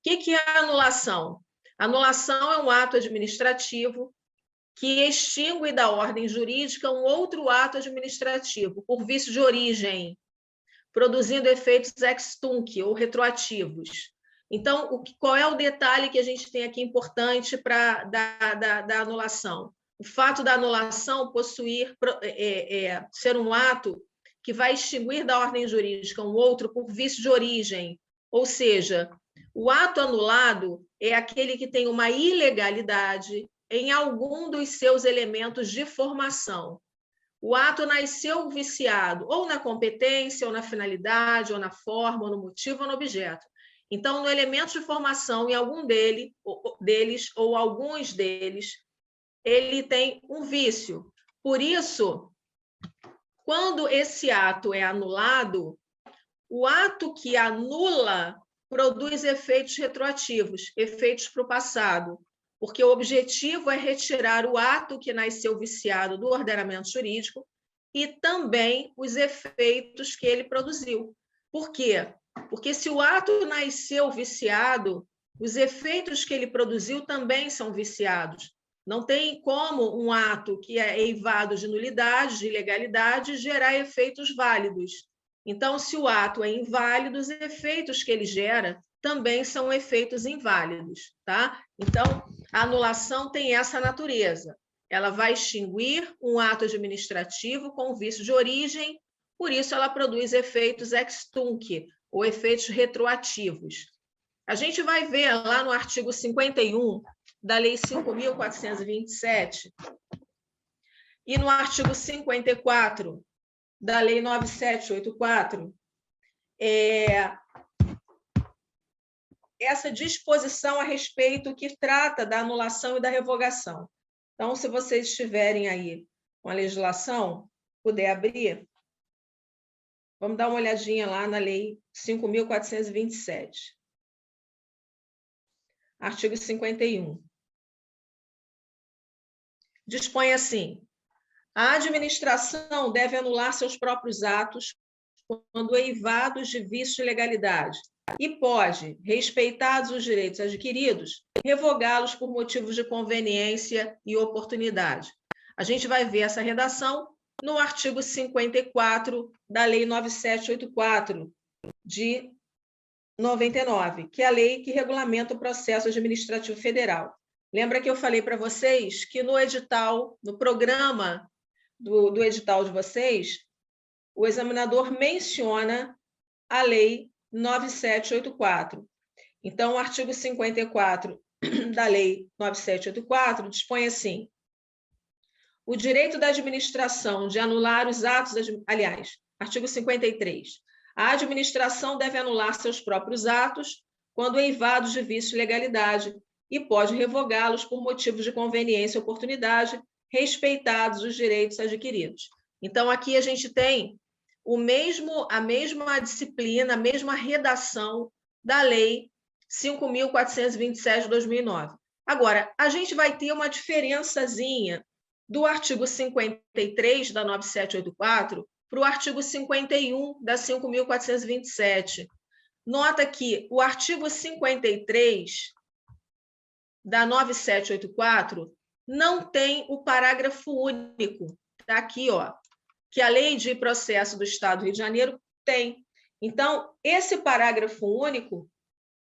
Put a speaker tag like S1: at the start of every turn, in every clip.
S1: que é a anulação? Anulação é um ato administrativo que extingue da ordem jurídica um outro ato administrativo, por vício de origem, produzindo efeitos ex tunc, ou retroativos. Então, qual é o detalhe que a gente tem aqui importante da anulação? O fato da anulação ser um ato que vai extinguir da ordem jurídica um outro por vício de origem, ou seja, o ato anulado é aquele que tem uma ilegalidade em algum dos seus elementos de formação. O ato nasceu viciado ou na competência, ou na finalidade, ou na forma, ou no motivo, ou no objeto. Então, no elemento de formação, em algum deles, ou alguns deles, ele tem um vício. Por isso, quando esse ato é anulado, o ato que anula produz efeitos retroativos, efeitos para o passado, porque o objetivo é retirar o ato que nasceu viciado do ordenamento jurídico e também os efeitos que ele produziu. Por quê? Porque se o ato nasceu viciado, os efeitos que ele produziu também são viciados. Não tem como um ato que é eivado de nulidade, de ilegalidade, gerar efeitos válidos. Então, se o ato é inválido, os efeitos que ele gera também são efeitos inválidos, tá? Então, a anulação tem essa natureza. Ela vai extinguir um ato administrativo com vício de origem, por isso ela produz efeitos ex tunc, ou efeitos retroativos. A gente vai ver lá no artigo 51 da Lei 5.427 e no artigo 54 da Lei 9784, essa disposição a respeito que trata da anulação e da revogação. Então, se vocês estiverem aí com a legislação, puder abrir, vamos dar uma olhadinha lá na Lei 5.427. Artigo 51. Dispõe assim: a administração deve anular seus próprios atos quando eivados de vício e ilegalidade e pode, respeitados os direitos adquiridos, revogá-los por motivos de conveniência e oportunidade. A gente vai ver essa redação no artigo 54 da Lei 9784, de 99, que é a lei que regulamenta o processo administrativo federal. Lembra que eu falei para vocês que no edital, no programa do edital de vocês, o examinador menciona a Lei 9784. Então, o artigo 54 da Lei 9784 dispõe assim: o direito da administração de anular os atos... Aliás, artigo 53. A administração deve anular seus próprios atos quando eivados de vício e ilegalidade e pode revogá-los por motivos de conveniência e oportunidade, respeitados os direitos adquiridos. Então, aqui a gente tem a mesma disciplina, a mesma redação da Lei 5.427 de 2009. Agora, a gente vai ter uma diferençazinha do artigo 53 da 9784 para o artigo 51 da 5.427. Nota que o artigo 53 da 9784 não tem o parágrafo único. Está aqui, ó, que a Lei de Processo do Estado do Rio de Janeiro tem. Então, esse parágrafo único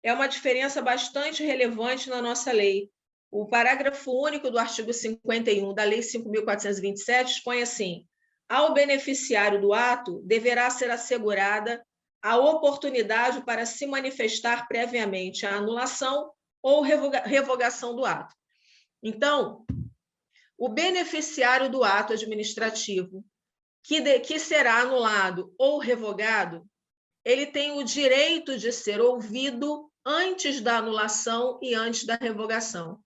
S1: é uma diferença bastante relevante na nossa lei. O parágrafo único do artigo 51 da Lei 5.427 dispõe assim: ao beneficiário do ato deverá ser assegurada a oportunidade para se manifestar previamente a anulação ou revogação do ato. Então, o beneficiário do ato administrativo que será anulado ou revogado, ele tem o direito de ser ouvido antes da anulação e antes da revogação.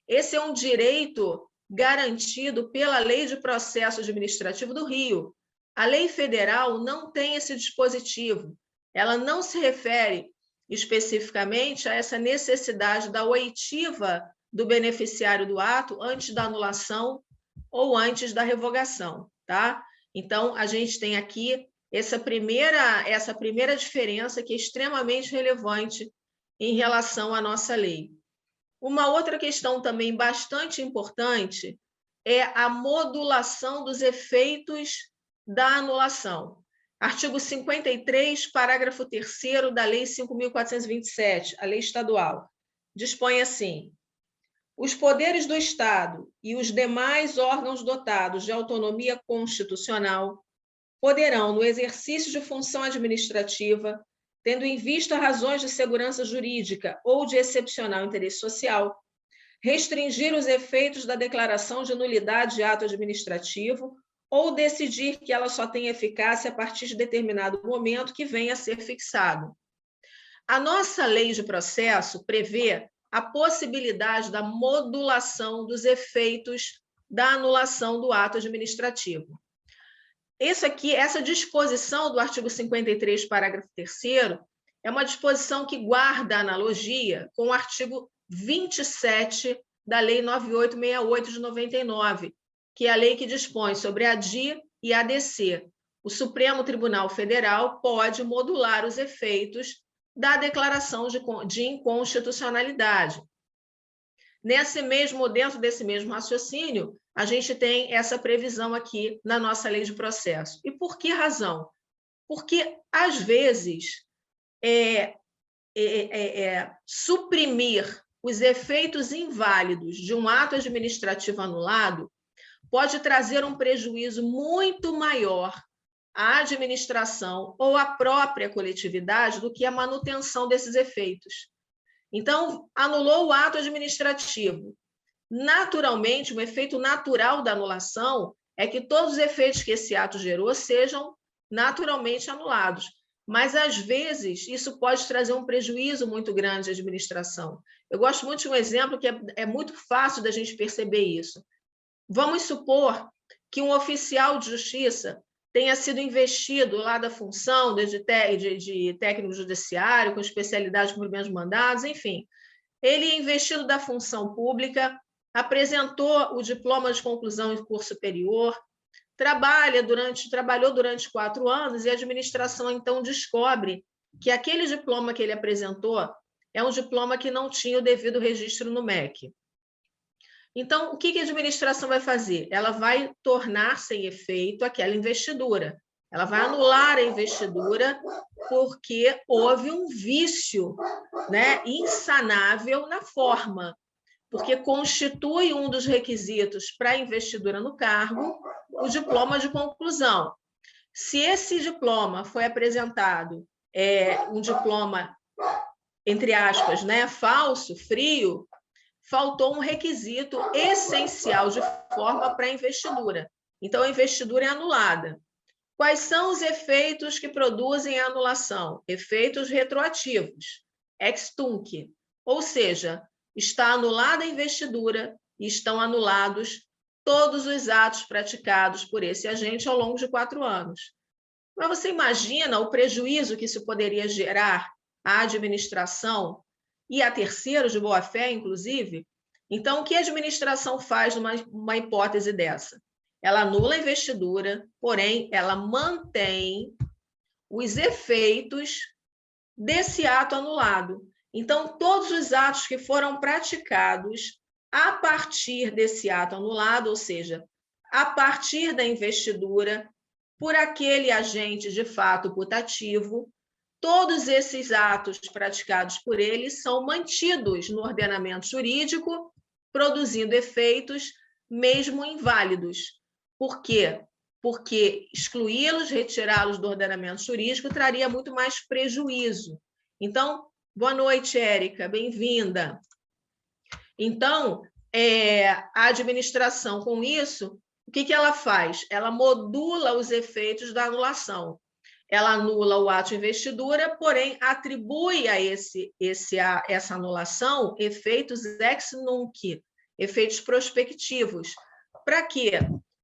S1: Esse é um direito garantido pela Lei de Processo Administrativo do Rio. A lei federal não tem esse dispositivo. Ela não se refere especificamente a essa necessidade da oitiva do beneficiário do ato antes da anulação ou antes da revogação, tá? Então, a gente tem aqui essa primeira diferença que é extremamente relevante em relação à nossa lei. Uma outra questão também bastante importante é a modulação dos efeitos da anulação. Artigo 53, parágrafo 3º da Lei 5.427, a lei estadual, dispõe assim: os poderes do Estado e os demais órgãos dotados de autonomia constitucional poderão, no exercício de função administrativa, tendo em vista razões de segurança jurídica ou de excepcional interesse social, restringir os efeitos da declaração de nulidade de ato administrativo ou decidir que ela só tem eficácia a partir de determinado momento que venha a ser fixado. A nossa lei de processo prevê a possibilidade da modulação dos efeitos da anulação do ato administrativo. Essa disposição do artigo 53, parágrafo 3º, é uma disposição que guarda analogia com o artigo 27 da Lei 9868 de 99, que é a lei que dispõe sobre a ADI e a ADC. O Supremo Tribunal Federal pode modular os efeitos da declaração de inconstitucionalidade. Dentro desse mesmo raciocínio, a gente tem essa previsão aqui na nossa lei de processo. E por que razão? Porque, às vezes, suprimir os efeitos inválidos de um ato administrativo anulado pode trazer um prejuízo muito maior à administração ou à própria coletividade do que a manutenção desses efeitos. Então, anulou o ato administrativo. Naturalmente, o efeito natural da anulação é que todos os efeitos que esse ato gerou sejam naturalmente anulados. Mas, às vezes, isso pode trazer um prejuízo muito grande à administração. Eu gosto muito de um exemplo que é muito fácil da gente perceber isso. Vamos supor que um oficial de justiça tenha sido investido lá da função de técnico judiciário, com especialidade em cumprimento de mandados, enfim. Ele é investido da função pública, apresentou o diploma de conclusão em curso superior, trabalhou durante 4 anos e a administração, então, descobre que aquele diploma que ele apresentou é um diploma que não tinha o devido registro no MEC. Então, o que a administração vai fazer? Ela vai tornar sem efeito aquela investidura. Ela vai anular a investidura porque houve um vício, né, insanável na forma, porque constitui um dos requisitos para a investidura no cargo o diploma de conclusão. Se esse diploma foi apresentado, um diploma, entre aspas, né, falso, frio, faltou um requisito essencial de forma para a investidura. Então, a investidura é anulada. Quais são os efeitos que produzem a anulação? Efeitos retroativos, ex tunc, ou seja, está anulada a investidura e estão anulados todos os atos praticados por esse agente ao longo de 4 anos. Mas você imagina o prejuízo que isso poderia gerar à administração e a terceiros de boa-fé, inclusive? Então, o que a administração faz numa hipótese dessa? Ela anula a investidura, porém, ela mantém os efeitos desse ato anulado. Então, todos os atos que foram praticados a partir desse ato anulado, ou seja, a partir da investidura, por aquele agente de fato putativo, todos esses atos praticados por ele são mantidos no ordenamento jurídico, produzindo efeitos mesmo inválidos. Por quê? Porque excluí-los, retirá-los do ordenamento jurídico traria muito mais prejuízo. Então, boa noite, Érica, bem-vinda. Então, a administração, com isso, o que ela faz? Ela modula os efeitos da anulação. Ela anula o ato de investidura, porém atribui a essa anulação efeitos ex nunc, efeitos prospectivos. Para quê?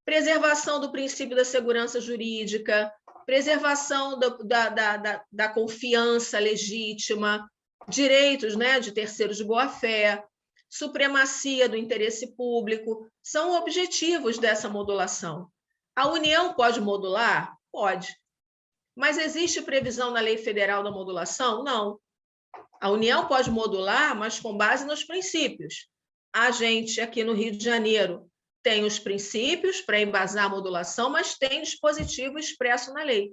S1: Preservação do princípio da segurança jurídica, preservação da confiança legítima, direitos, né, de terceiros de boa-fé, supremacia do interesse público, são objetivos dessa modulação. A União pode modular? Pode. Mas existe previsão na lei federal da modulação? Não. A União pode modular, mas com base nos princípios. A gente, aqui no Rio de Janeiro, tem os princípios para embasar a modulação, mas tem dispositivo expresso na lei.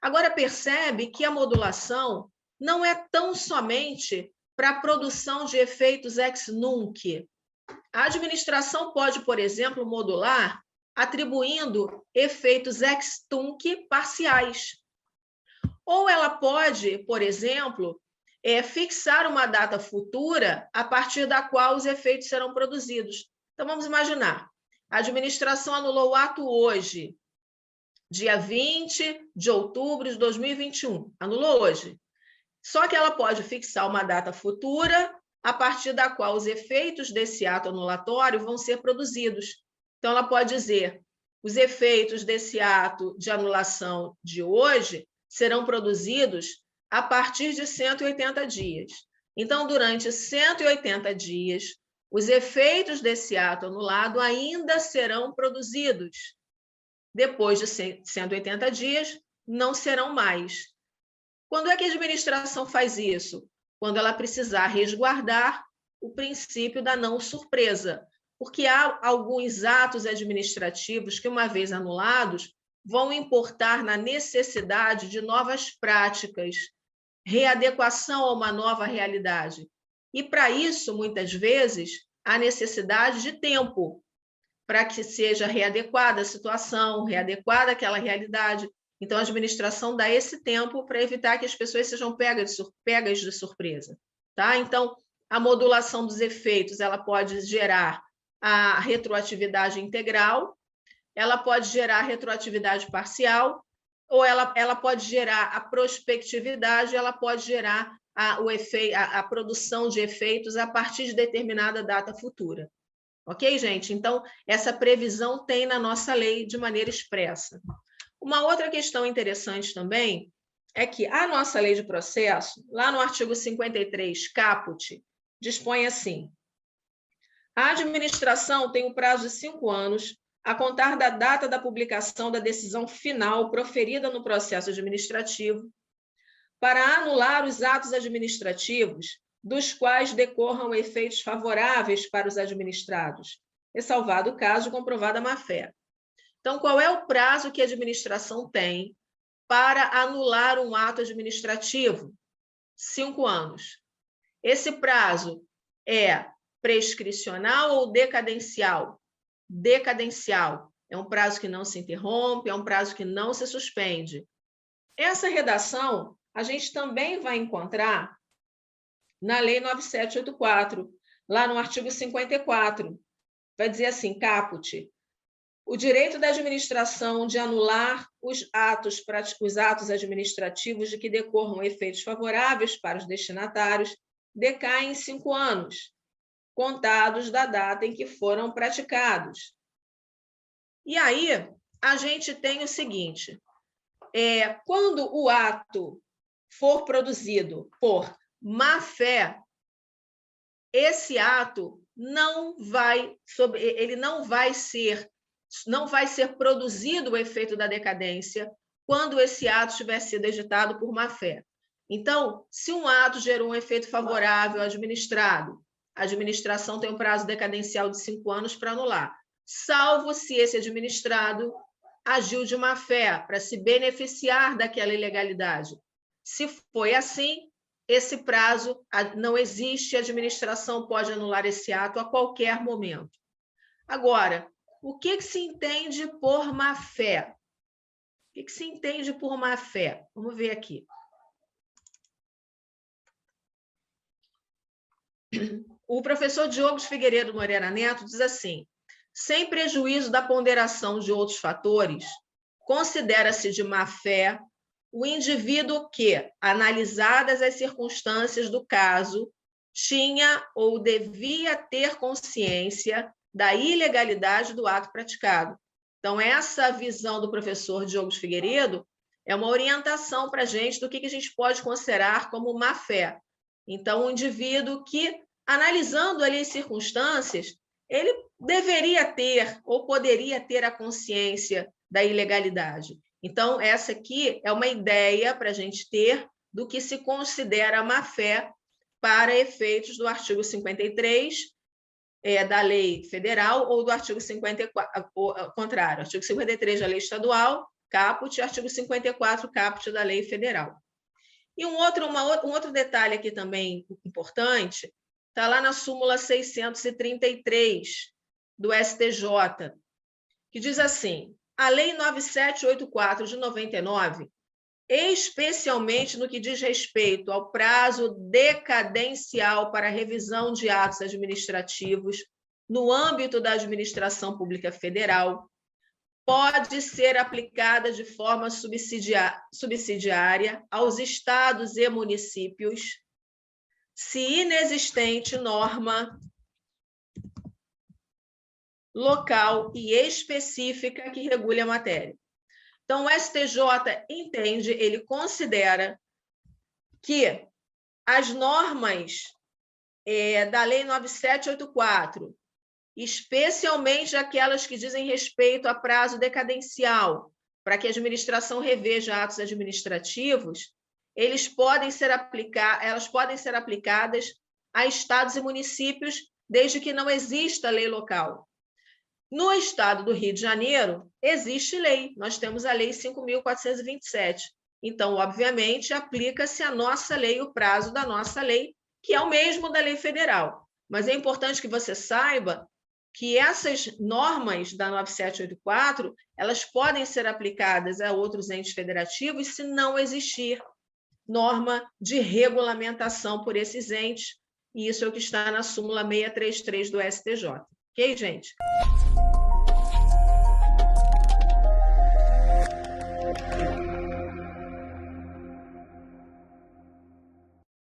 S1: Agora, percebe que a modulação não é tão somente para a produção de efeitos ex nunc. A administração pode, por exemplo, modular atribuindo efeitos ex tunc parciais. Ou ela pode, por exemplo, fixar uma data futura a partir da qual os efeitos serão produzidos. Então, vamos imaginar, a administração anulou o ato hoje, dia 20 de outubro de 2021, anulou hoje. Só que ela pode fixar uma data futura a partir da qual os efeitos desse ato anulatório vão ser produzidos. Então, ela pode dizer, os efeitos desse ato de anulação de hoje serão produzidos a partir de 180 dias. Então, durante 180 dias, os efeitos desse ato anulado ainda serão produzidos. Depois de 180 dias, não serão mais. Quando é que a administração faz isso? Quando ela precisar resguardar o princípio da não surpresa, porque há alguns atos administrativos que, uma vez anulados, vão importar na necessidade de novas práticas, readequação a uma nova realidade. E, para isso, muitas vezes, há necessidade de tempo para que seja readequada a situação, readequada aquela realidade. Então, a administração dá esse tempo para evitar que as pessoas sejam pegas de surpresa. Tá? Então, a modulação dos efeitos ela pode gerar a retroatividade integral, ela pode gerar a retroatividade parcial, ou ela pode gerar a prospectividade, ela pode gerar a produção de efeitos a partir de determinada data futura. Ok, gente? Então, essa previsão tem na nossa lei de maneira expressa. Uma outra questão interessante também é que a nossa lei de processo, lá no artigo 53, caput, dispõe assim: a administração tem o prazo de 5 anos a contar da data da publicação da decisão final proferida no processo administrativo para anular os atos administrativos dos quais decorram efeitos favoráveis para os administrados, ressalvado o caso de comprovada má-fé. Então, qual é o prazo que a administração tem para anular um ato administrativo? 5 anos. Esse prazo é prescricional ou decadencial? Decadencial. É um prazo que não se interrompe, é um prazo que não se suspende. Essa redação a gente também vai encontrar na Lei 9784, lá no artigo 54. Vai dizer assim, caput: o direito da administração de anular os atos administrativos de que decorram efeitos favoráveis para os destinatários decai em 5 anos, contados da data em que foram praticados. E aí, a gente tem o seguinte, quando o ato for produzido por má-fé, esse ato não vai ser produzido o efeito da decadência quando esse ato tiver sido editado por má-fé. Então, se um ato gerou um efeito favorável ao administrado, a administração tem um prazo decadencial de 5 anos para anular, salvo se esse administrado agiu de má-fé para se beneficiar daquela ilegalidade. Se foi assim, esse prazo não existe, a administração pode anular esse ato a qualquer momento. Agora, o que se entende por má-fé? O que se entende por má-fé? Vamos ver aqui. O professor Diogo de Figueiredo Moreira Neto diz assim: sem prejuízo da ponderação de outros fatores, considera-se de má-fé o indivíduo que, analisadas as circunstâncias do caso, tinha ou devia ter consciência da ilegalidade do ato praticado. Então, essa visão do professor Diogo de Figueiredo é uma orientação para a gente do que a gente pode considerar como má-fé. Então, um indivíduo que, analisando ali as circunstâncias, ele deveria ter ou poderia ter a consciência da ilegalidade. Então, essa aqui é uma ideia para a gente ter do que se considera má-fé para efeitos do artigo 53 da lei federal ou do artigo 54, ao contrário, artigo 53 da lei estadual, caput, e artigo 54, caput da lei federal. E um outro detalhe aqui também importante, está lá na súmula 633 do STJ, que diz assim: a Lei 9784 de 99, especialmente no que diz respeito ao prazo decadencial para revisão de atos administrativos no âmbito da administração pública federal, pode ser aplicada de forma subsidiária aos estados e municípios, se inexistente norma local e específica que regule a matéria. Então, o STJ entende, ele considera que as normas da Lei 9784, especialmente aquelas que dizem respeito a prazo decadencial, para que a administração reveja atos administrativos, elas podem ser aplicadas a estados e municípios, desde que não exista lei local. No estado do Rio de Janeiro, existe lei, nós temos a Lei 5.427. Então, obviamente, aplica-se a nossa lei, o prazo da nossa lei, que é o mesmo da lei federal. Mas é importante que você saiba que essas normas da 9784, elas podem ser aplicadas a outros entes federativos se não existir norma de regulamentação por esses entes, e isso é o que está na súmula 633 do STJ. Ok, gente?